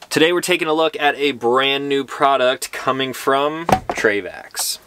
Today we're taking a look at a brand new product coming from Trayvax.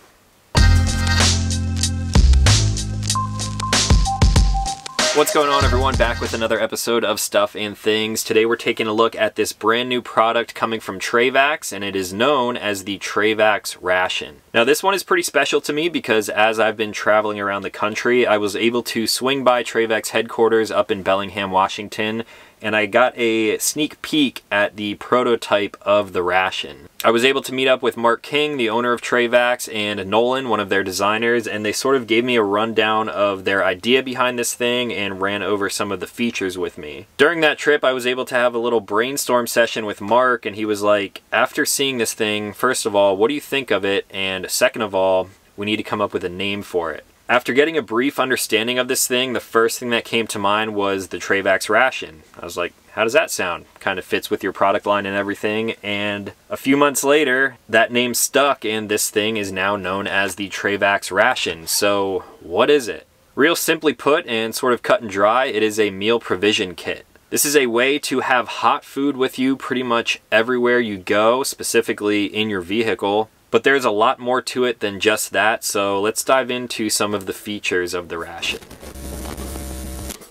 What's going on, everyone? Back with another episode of Stuff and Things. Today we're taking a look at this brand new product coming from Trayvax, and it is known as the Trayvax Ration. Now this one is pretty special to me because as I've been traveling around the country, I was able to swing by Trayvax headquarters up in Bellingham, Washington, and I got a sneak peek at the prototype of the ration. I was able to meet up with Mark King, the owner of Trayvax, and Nolan, one of their designers, and they sort of gave me a rundown of their idea behind this thing and ran over some of the features with me. During that trip, I was able to have a little brainstorm session with Mark, and he was like, after seeing this thing, first of all, what do you think of it? And second of all, we need to come up with a name for it. After getting a brief understanding of this thing, the first thing that came to mind was the Trayvax Ration. I was like, how does that sound? Kind of fits with your product line and everything. And a few months later, that name stuck, and this thing is now known as the Trayvax Ration. So what is it? Real simply put and sort of cut and dry, it is a meal provision kit. This is a way to have hot food with you pretty much everywhere you go, specifically in your vehicle. But there's a lot more to it than just that, so let's dive into some of the features of the ration.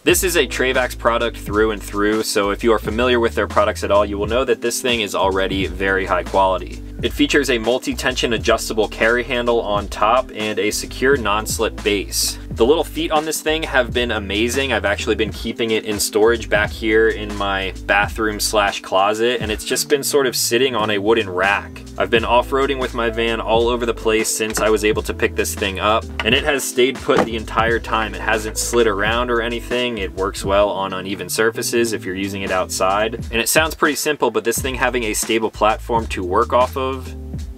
This is a Trayvax product through and through, so if you are familiar with their products at all, you will know that this thing is already very high quality. It features a multi-tension adjustable carry handle on top and a secure non-slip base. The little feet on this thing have been amazing. I've actually been keeping it in storage back here in my bathroom / closet, and it's just been sort of sitting on a wooden rack. I've been off-roading with my van all over the place since I was able to pick this thing up, and it has stayed put the entire time. It hasn't slid around or anything. It works well on uneven surfaces if you're using it outside. And it sounds pretty simple, but this thing having a stable platform to work off of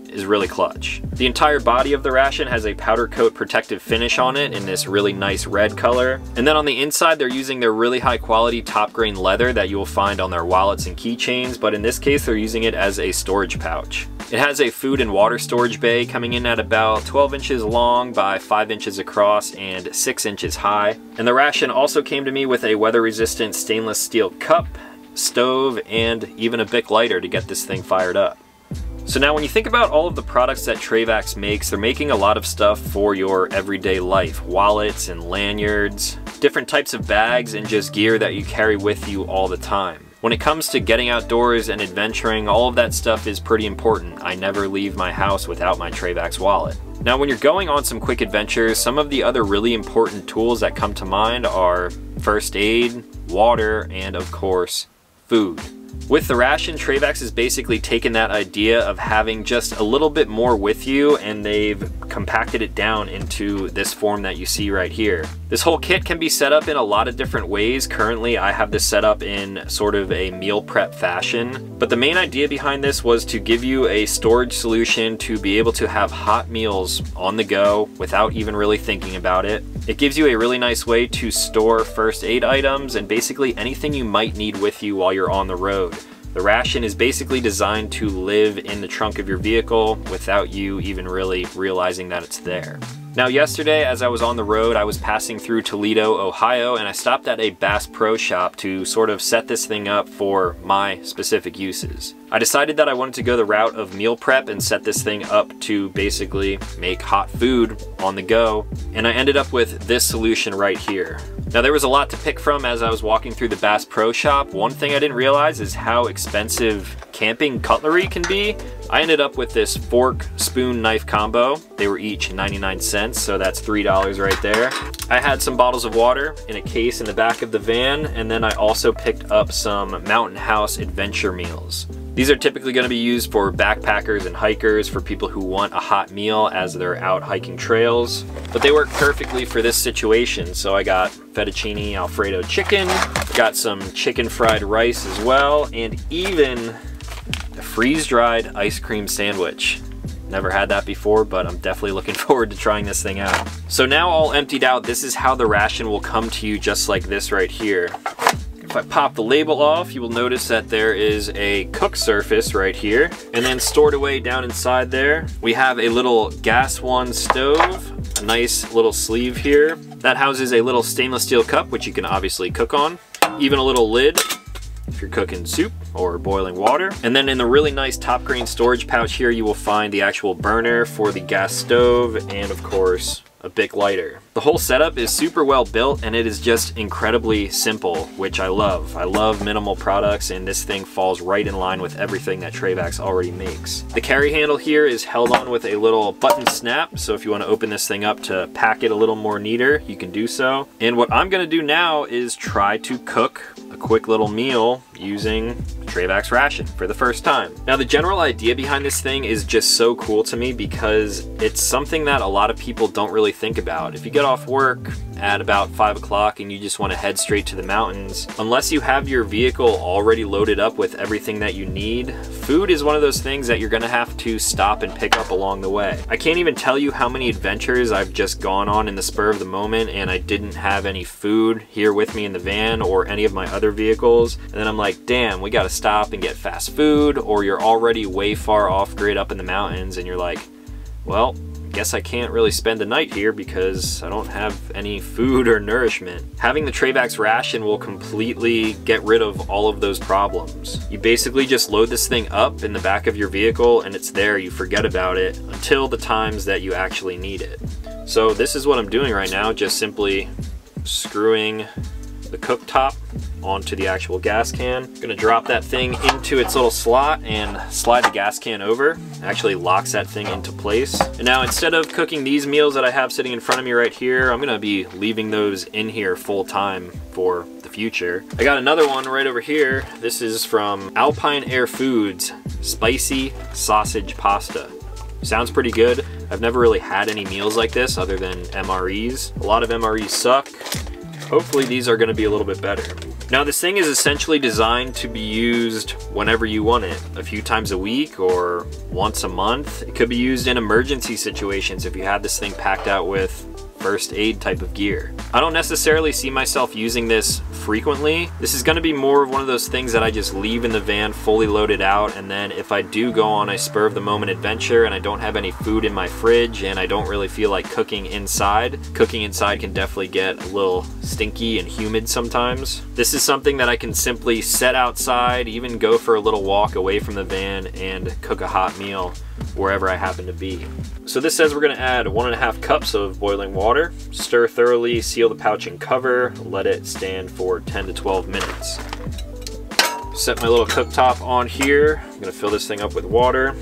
is really clutch. The entire body of the ration has a powder coat protective finish on it in this really nice red color. And then on the inside, they're using their really high quality top grain leather that you will find on their wallets and keychains, but in this case, they're using it as a storage pouch. It has a food and water storage bay coming in at about 12 inches long by 5 inches across and 6 inches high. And the ration also came to me with a weather resistant stainless steel cup, stove, and even a Bic lighter to get this thing fired up. So now when you think about all of the products that Trayvax makes, they're making a lot of stuff for your everyday life. Wallets and lanyards, different types of bags, and just gear that you carry with you all the time. When it comes to getting outdoors and adventuring, all of that stuff is pretty important. I never leave my house without my Trayvax wallet. Now when you're going on some quick adventures, some of the other really important tools that come to mind are first aid, water, and of course, food. With the ration, Trayvax has basically taken that idea of having just a little bit more with you, and they've compacted it down into this form that you see right here. This whole kit can be set up in a lot of different ways. Currently, I have this set up in sort of a meal prep fashion, but the main idea behind this was to give you a storage solution to be able to have hot meals on the go without even really thinking about it. It gives you a really nice way to store first aid items and basically anything you might need with you while you're on the road. The ration is basically designed to live in the trunk of your vehicle without you even really realizing that it's there. Now yesterday, as I was on the road, I was passing through Toledo, Ohio, and I stopped at a Bass Pro Shop to sort of set this thing up for my specific uses. I decided that I wanted to go the route of meal prep and set this thing up to basically make hot food on the go, and I ended up with this solution right here. Now there was a lot to pick from as I was walking through the Bass Pro Shop. One thing I didn't realize is how expensive camping cutlery can be. I ended up with this fork, spoon, knife combo. They were each 99 cents, so that's $3 right there. I had some bottles of water in a case in the back of the van, and then I also picked up some Mountain House adventure meals. These are typically going to be used for backpackers and hikers, for people who want a hot meal as they're out hiking trails. But they work perfectly for this situation, so I got fettuccine Alfredo chicken, got some chicken fried rice as well, and even a freeze-dried ice cream sandwich. Never had that before, but I'm definitely looking forward to trying this thing out. So now all emptied out, this is how the ration will come to you, just like this right here. If I pop the label off, you will notice that there is a cook surface right here, and then stored away down inside there, we have a little gas one stove, a nice little sleeve here. That houses a little stainless steel cup, which you can obviously cook on, even a little lid if you're cooking soup or boiling water. And then in the really nice top grain storage pouch here, you will find the actual burner for the gas stove and of course a Bic lighter. The whole setup is super well built and it is just incredibly simple, which I love. I love minimal products and this thing falls right in line with everything that Trayvax already makes. The carry handle here is held on with a little button snap, so if you want to open this thing up to pack it a little more neater, you can do so. And what I'm gonna do now is try to cook a quick little meal using Trayvax Ration for the first time. Now the general idea behind this thing is just so cool to me because it's something that a lot of people don't really think about. If you get off work at about 5 o'clock and you just want to head straight to the mountains, unless you have your vehicle already loaded up with everything that you need, food is one of those things that you're gonna have to stop and pick up along the way. I can't even tell you how many adventures I've just gone on in the spur of the moment and I didn't have any food here with me in the van or any of my other vehicles, and then I'm like, damn, we gotta stop and get fast food, or you're already way far off grid up in the mountains and you're like, well, guess I can't really spend the night here because I don't have any food or nourishment. Having the Trayvax Ration will completely get rid of all of those problems. You basically just load this thing up in the back of your vehicle and it's there, you forget about it until the times that you actually need it. So this is what I'm doing right now, just simply screwing the cooktop onto the actual gas can. I'm gonna drop that thing into its little slot and slide the gas can over. It actually locks that thing into place. And now instead of cooking these meals that I have sitting in front of me right here, I'm gonna be leaving those in here full time for the future. I got another one right over here. This is from Alpine Air Foods, spicy sausage pasta. Sounds pretty good. I've never really had any meals like this other than MREs. A lot of MREs suck. Hopefully these are gonna be a little bit better. Now this thing is essentially designed to be used whenever you want it, a few times a week or once a month. It could be used in emergency situations if you had this thing packed out with first aid type of gear. I don't necessarily see myself using this frequently. This is gonna be more of one of those things that I just leave in the van fully loaded out, and then if I do go on a spur of the moment adventure and I don't have any food in my fridge and I don't really feel like cooking inside can definitely get a little stinky and humid sometimes. This is something that I can simply set outside, even go for a little walk away from the van and cook a hot meal wherever I happen to be. So this says we're gonna add 1.5 cups of boiling water, stir thoroughly, seal the pouch and cover, let it stand for 10 to 12 minutes. Set my little cooktop on here. I'm gonna fill this thing up with water.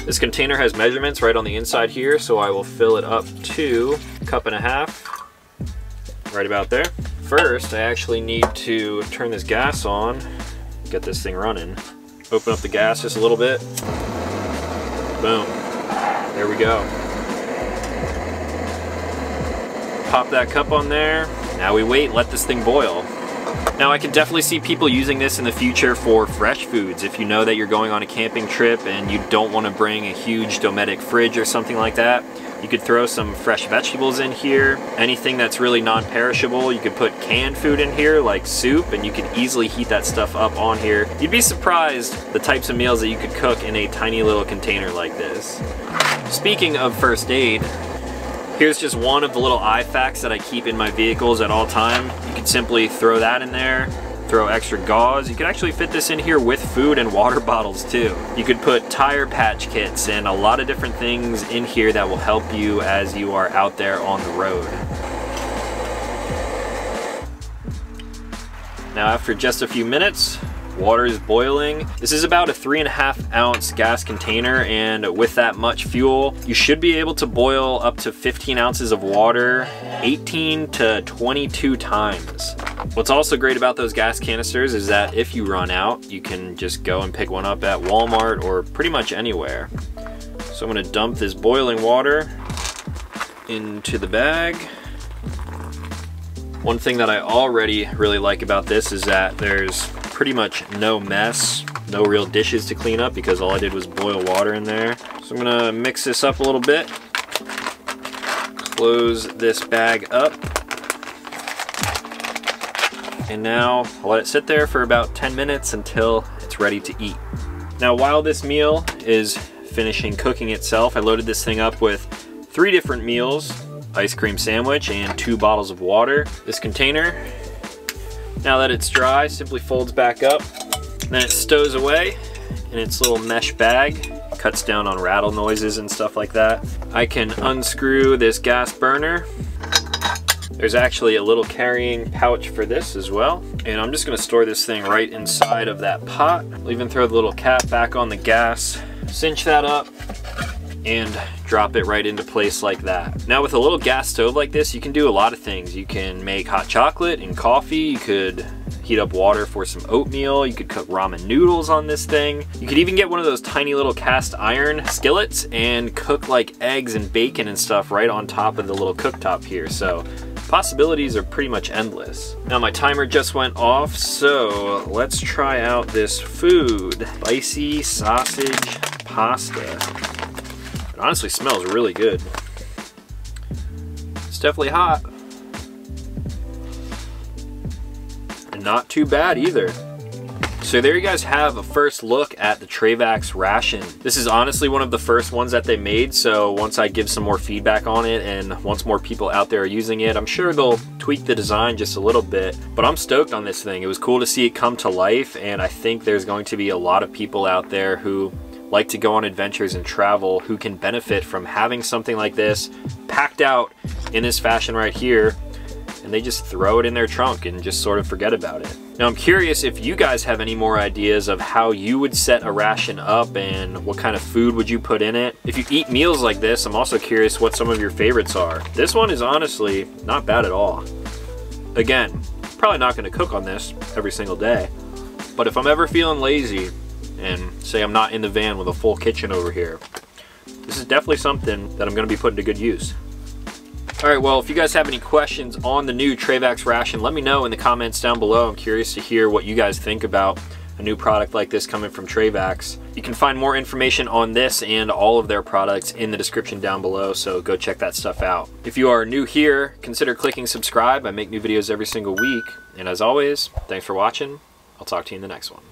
This container has measurements right on the inside here, so I will fill it up to 1.5 cups, right about there. First, I actually need to turn this gas on, get this thing running. Open up the gas just a little bit. Boom, there we go. Pop that cup on there. Now we wait, let this thing boil. Now I can definitely see people using this in the future for fresh foods. If you know that you're going on a camping trip and you don't want to bring a huge Dometic fridge or something like that, you could throw some fresh vegetables in here. Anything that's really non-perishable, you could put canned food in here like soup, and you could easily heat that stuff up on here. You'd be surprised the types of meals that you could cook in a tiny little container like this. Speaking of first aid, here's just one of the little IFAKs that I keep in my vehicles at all time. You could simply throw that in there, throw extra gauze. You could actually fit this in here with food and water bottles too. You could put tire patch kits and a lot of different things in here that will help you as you are out there on the road. Now after just a few minutes, water is boiling. This is about a 3.5 ounce gas container, and with that much fuel, you should be able to boil up to 15 ounces of water 18 to 22 times. What's also great about those gas canisters is that if you run out, you can just go and pick one up at Walmart or pretty much anywhere. So I'm gonna dump this boiling water into the bag. One thing that I already really like about this is that there's pretty much no mess, no real dishes to clean up because all I did was boil water in there. So I'm gonna mix this up a little bit, close this bag up, and now I'll let it sit there for about 10 minutes until it's ready to eat. Now while this meal is finishing cooking itself, I loaded this thing up with 3 different meals, ice cream sandwich and 2 bottles of water. This container Now that it's dry, simply folds back up, then it stows away in its little mesh bag. Cuts down on rattle noises and stuff like that. I can unscrew this gas burner. There's actually a little carrying pouch for this as well. And I'm just gonna store this thing right inside of that pot. I'll even throw the little cap back on the gas, cinch that up, and drop it right into place like that. Now with a little gas stove like this, you can do a lot of things. You can make hot chocolate and coffee. You could heat up water for some oatmeal. You could cook ramen noodles on this thing. You could even get one of those tiny little cast iron skillets and cook like eggs and bacon and stuff right on top of the little cooktop here. So possibilities are pretty much endless. Now my timer just went off, so let's try out this food. Spicy sausage pasta. It honestly smells really good. It's definitely hot. And not too bad either. So there you guys have a first look at the Trayvax Ration. This is honestly one of the first ones that they made, so once I give some more feedback on it and once more people out there are using it, I'm sure they'll tweak the design just a little bit. But I'm stoked on this thing. It was cool to see it come to life, and I think there's going to be a lot of people out there who like to go on adventures and travel who can benefit from having something like this packed out in this fashion right here, and they just throw it in their trunk and just sort of forget about it. Now I'm curious if you guys have any more ideas of how you would set a ration up and what kind of food would you put in it. If you eat meals like this, I'm also curious what some of your favorites are. This one is honestly not bad at all. Again, probably not going to cook on this every single day, but if I'm ever feeling lazy and say I'm not in the van with a full kitchen over here, this is definitely something that I'm going to be putting to good use. Alright, well, if you guys have any questions on the new Trayvax Ration, let me know in the comments down below. I'm curious to hear what you guys think about a new product like this coming from Trayvax. You can find more information on this and all of their products in the description down below, so go check that stuff out. If you are new here, consider clicking subscribe. I make new videos every single week. And as always, thanks for watching. I'll talk to you in the next one.